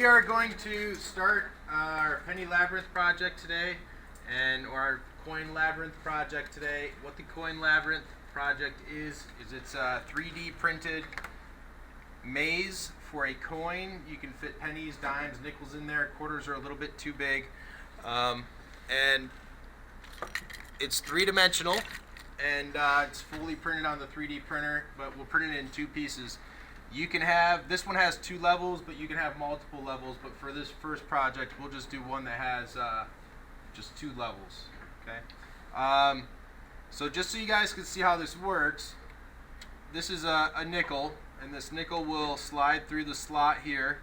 We are going to start our penny labyrinth project today, or our coin labyrinth project today. What the coin labyrinth project is it's a 3D printed maze for a coin. You can fit pennies, dimes, nickels in there. Quarters are a little bit too big, and it's three-dimensional, and it's fully printed on the 3D printer. But we'll print it in two pieces. You can have, this one has two levels, but you can have multiple levels. But for this first project, we'll just do one that has just two levels. Okay. So just so you guys can see how this works, this is a nickel, and this nickel will slide through the slot here.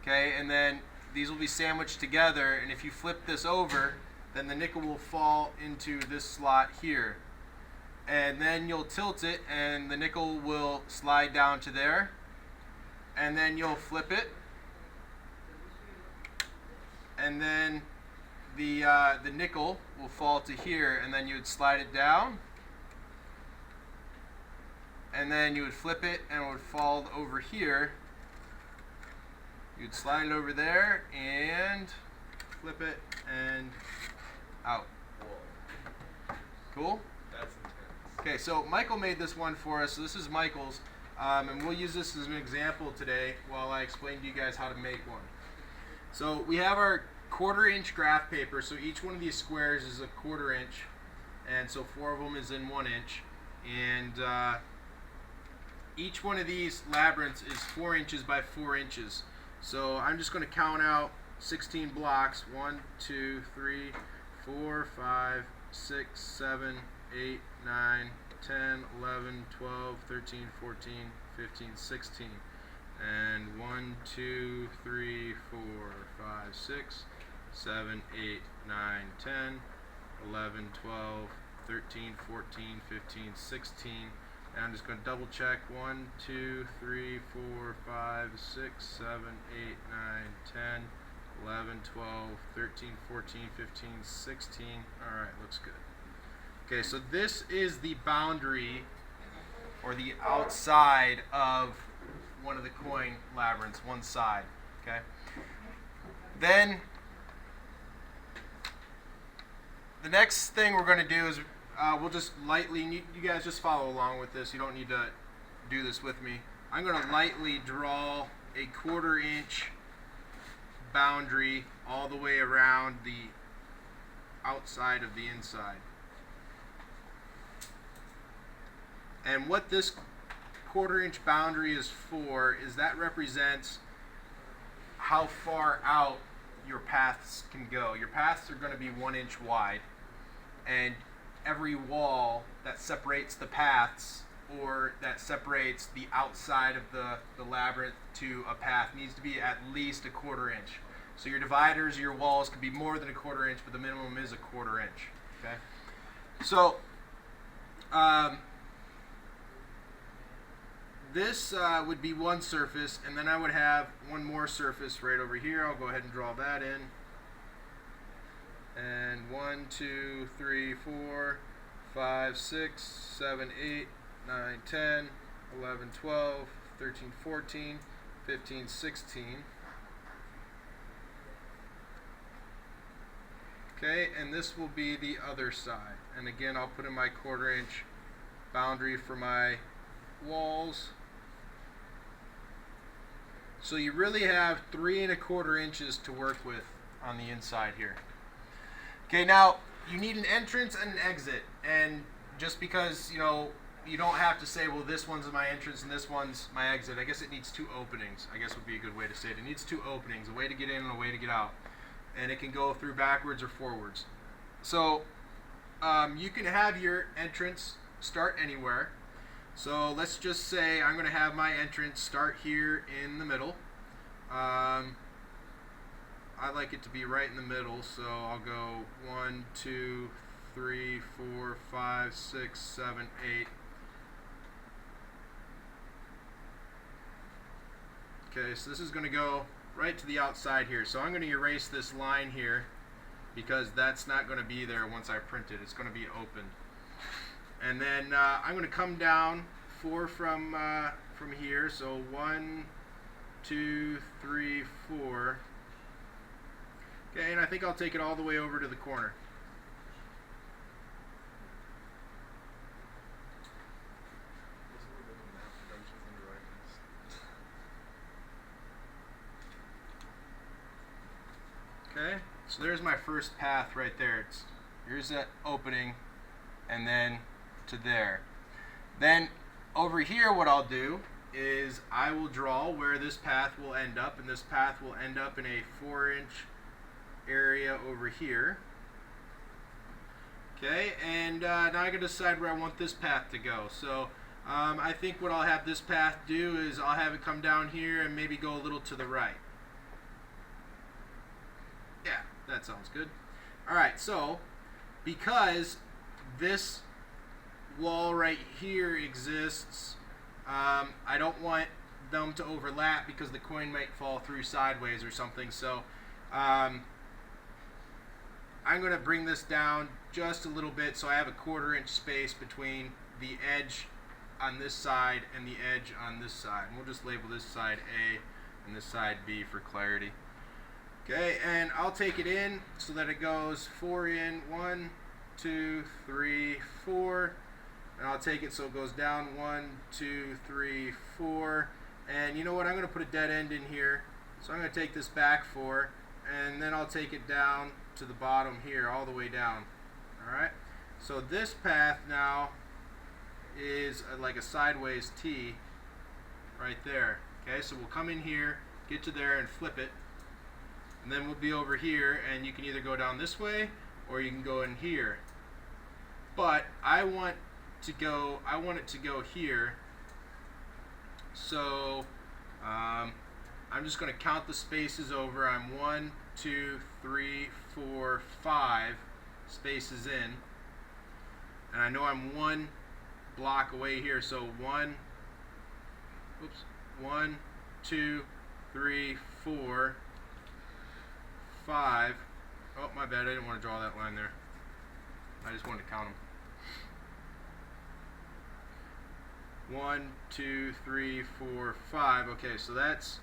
Okay, and then these will be sandwiched together. And if you flip this over, then the nickel will fall into this slot here. And then you'll tilt it, and the nickel will slide down to there. And then you'll flip it, and then the nickel will fall to here, and then you would slide it down, and then you would flip it, and it would fall over here. You'd slide it over there and flip it and out. Cool? That's intense. Okay, so Michael made this one for us. So this is Michael's. And we'll use this as an example today while I explain to you guys how to make one. So we have our 1/4 inch graph paper. So each one of these squares is a 1/4 inch, and so 4 of them is in 1 inch. And each one of these labyrinths is 4 inches by 4 inches. So I'm just going to count out 16 blocks. 1, 2, 3, 4, 5, 6, 7, 8, 9, 10, 11, 12, 13, 14, 15, 16. And 1, 2, 3, 4, 5, 6, 7, 8, 9, 10, 11, 12, 13, 14, 15, 16. And I'm just going to double check. 1, 2, 3, 4, 5, 6, 7, 8, 9, 10, 11, 12, 13, 14, 15, 16. Alright, looks good. Okay, so this is the boundary, or the outside of one of the coin labyrinths, one side. Okay. Then the next thing we're going to do is we'll just lightly, you guys just follow along with this. You don't need to do this with me. I'm going to lightly draw a 1/4 inch boundary all the way around the outside of the inside. And what this 1/4 inch boundary is for is that represents how far out your paths can go. Your paths are going to be 1 inch wide, and every wall that separates the paths, or that separates the outside of the labyrinth to a path, needs to be at least a 1/4 inch. So your dividers, your walls could be more than a 1/4 inch, but the minimum is a 1/4 inch. Okay. So this would be one surface, and then I would have one more surface right over here. I'll go ahead and draw that in. And 1, 2, 3, 4, 5, 6, 7, 8, 9, 10, 11, 12, 13, 14, 15, 16. Okay, and this will be the other side. And again, I'll put in my 1/4 inch boundary for my walls. So you really have 3 1/4 inches to work with on the inside here. Okay, now you need an entrance and an exit, and just because you don't have to say, well, this one's my entrance and this one's my exit. I guess it needs 2 openings. I guess would be a good way to say it. It needs 2 openings, a way to get in and a way to get out, and it can go through backwards or forwards. So you can have your entrance start anywhere. So let's just say I'm going to have my entrance start here in the middle. I like it to be right in the middle, so I'll go 1, 2, 3, 4, 5, 6, 7, 8. Okay, so this is going to go right to the outside here. So I'm going to erase this line here because that's not going to be there once I print it. It's going to be open. And then I'm going to come down 4 from here. So 1, 2, 3, 4. Okay, and I think I'll take it all the way over to the corner. Okay, so there's my first path right there. Here's that opening, and then to there. Then over here what I'll do is I will draw where this path will end up, and this path will end up in a 4-inch area over here. Okay, and now I gotta decide where I want this path to go. So I think what I'll have this path do is I'll have it come down here and maybe go a little to the right. Yeah, that sounds good. Alright, so because this wall right here exists, I don't want them to overlap because the coin might fall through sideways or something. So I'm going to bring this down just a little bit so I have a 1/4 inch space between the edge on this side and the edge on this side. And we'll just label this side A and this side B for clarity. Okay, and I'll take it in so that it goes 4 in, 1, 2, 3, 4. And I'll take it so it goes down 1, 2, 3, 4. And you know what? I'm going to put a dead end in here. So I'm going to take this back 4, and then I'll take it down to the bottom here, all the way down. Alright? So this path now is like a sideways T right there. Okay, so we'll come in here, get to there, and flip it. And then we'll be over here, and you can either go down this way or you can go in here. But I want it to go here. So I'm just going to count the spaces over. I'm 1, 2, 3, 4, 5 spaces in. And I know I'm 1 block away here, so 1, 2, 3, 4, 5. Oh, my bad, I didn't want to draw that line there. I just wanted to count them. 1, 2, 3, 4, 5. Okay, so that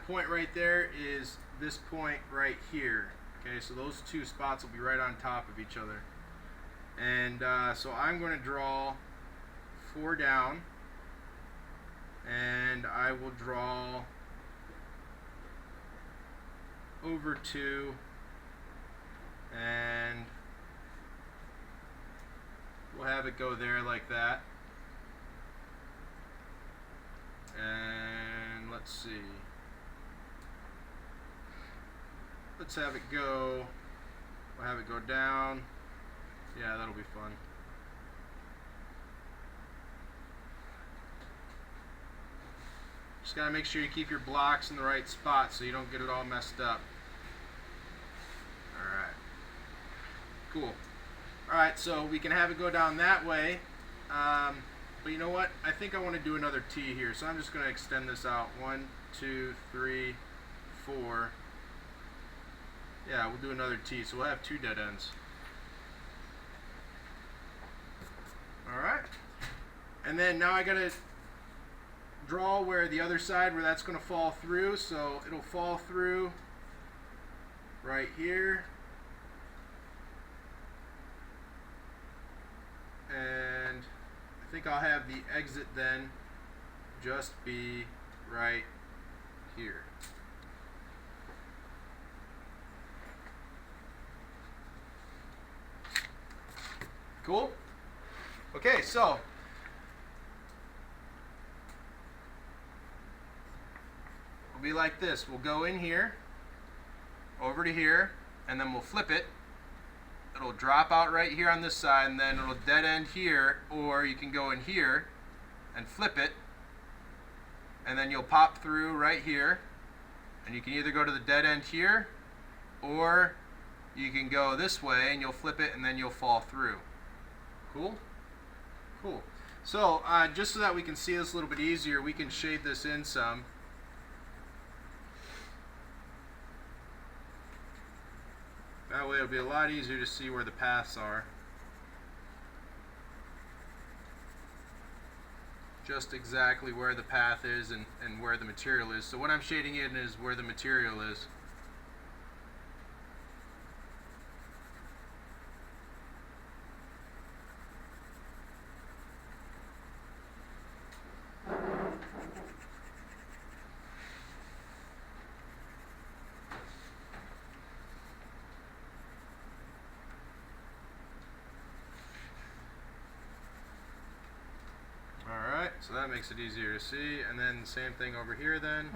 point right there is this point right here. Okay, so those two spots will be right on top of each other. And so I'm going to draw 4 down, and I will draw over 2, and we'll have it go there like that. And let's see. Let's have it go. We'll have it go down. Yeah, that'll be fun. Just gotta make sure you keep your blocks in the right spot so you don't get it all messed up. Alright. Cool. Alright, so we can have it go down that way. But you know what? I think I want to do another T here. So I'm just going to extend this out. 1, 2, 3, 4. Yeah, we'll do another T. So we'll have 2 dead ends. Alright. And then now I got to draw where the other side, where that's going to fall through. So it'll fall through right here. And I think I'll have the exit then just be right here. Cool? Okay, so it'll be like this. We'll go in here, over to here, and then we'll flip it. It'll drop out right here on this side, and then it'll dead end here, or you can go in here and flip it, and then you'll pop through right here, and you can either go to the dead end here, or you can go this way and you'll flip it and then you'll fall through. Cool? Cool. So just so that we can see this a little bit easier, we can shade this in some. That way it'll be a lot easier to see where the paths are. just exactly where the path is and where the material is. So what I'm shading in is where the material is. Alright, so that makes it easier to see. And then the same thing over here then.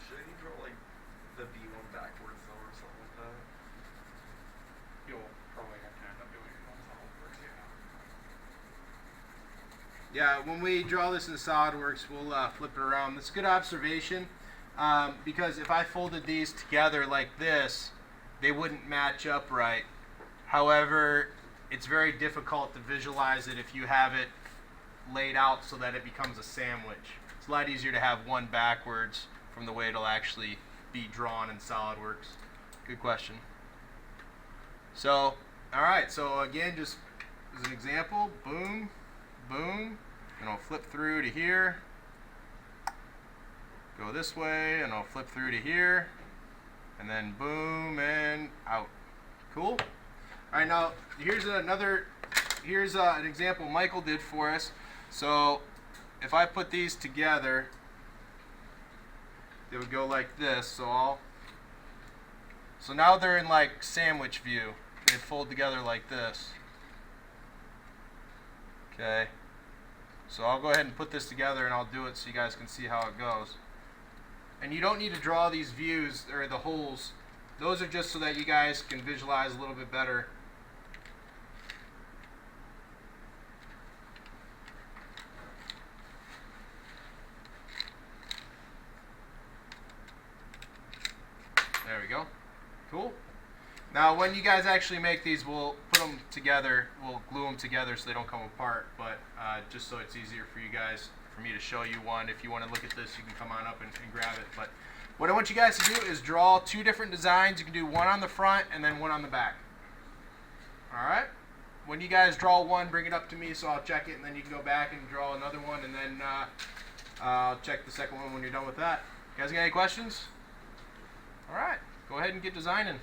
Should he draw like the B1 backwards though or something like that? You'll probably have to end up doing it on SolidWorks, yeah. Yeah, when we draw this in SolidWorks, we'll flip it around. That's a good observation, because if I folded these together like this, they wouldn't match up right. However, it's very difficult to visualize it if you have it laid out so that it becomes a sandwich. It's a lot easier to have one backwards from the way it'll actually be drawn in SolidWorks. Good question. So, alright, so again, just as an example, boom, boom, and I'll flip through to here, go this way, and I'll flip through to here, and then boom, and out. Cool? Alright, now here's an example Michael did for us. So, if I put these together, they would go like this. So now they're in like sandwich view. They fold together like this. Okay. So I'll go ahead and put this together and I'll do it so you guys can see how it goes. And you don't need to draw these views or the holes. Those are just so that you guys can visualize a little bit better. There we go. Cool. Now when you guys actually make these, we'll put them together, we'll glue them together so they don't come apart, but just so it's easier for you guys, for me to show you one. If you want to look at this, you can come on up and grab it. But what I want you guys to do is draw two different designs. You can do one on the front and then one on the back. Alright? When you guys draw one, bring it up to me so I'll check it, and then you can go back and draw another one, and then I'll check the second one when you're done with that. You guys got any questions? Alright, go ahead and get designing.